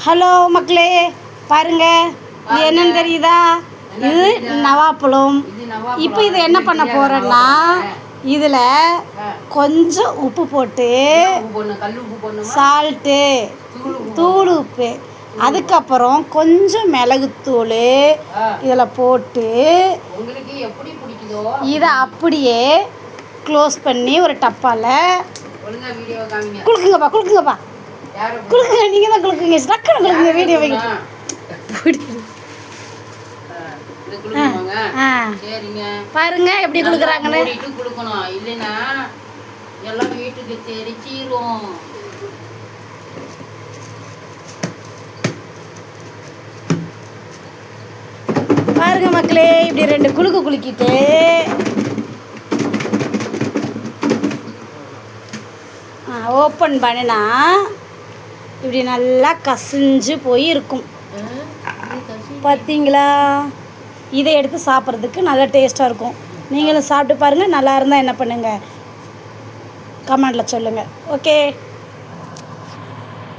Hello மக்களே, பாருங்க இது என்னன்னு தெரியுதா? இது நவாப்பழம். இப்போ இதை என்ன பண்ண போகிறேன்னா, இதில் கொஞ்சம் உப்பு போட்டு, சால்ட்டு, தூள் உப்பு, அதுக்கப்புறம் கொஞ்சம் மிளகுத்தூள் இதில் போட்டு இதை அப்படியே க்ளோஸ் பண்ணி ஒரு டப்பாவில் குளுக்குங்கப்பா குளுக்குங்க. நீங்கள் தான் குளுக்குங்க, டக்குன்னு குளுக்குங்க. வீடியோ வைங்க. பாருங்க எப்படி குளுக்குறாங்கன்னு. இல்லைன்னா எல்லாம் வீட்டுக்கு தெரிச்சிரும். பாருங்க மக்களே, இப்படி 2 குளுக்கு குலுக்கிட்டு ஓப்பன் பண்ணினா இப்படி நல்லா கசிஞ்சு போய் இருக்கும். பார்த்தீங்களா? இதை எடுத்து சாப்பிட்றதுக்கு நல்லா டேஸ்ட்டாக இருக்கும். நீங்களும் சாப்பிட்டு பாருங்கள். நல்லா இருந்தால் என்ன பண்ணுங்கள், கமெண்டில் சொல்லுங்கள். ஓகே.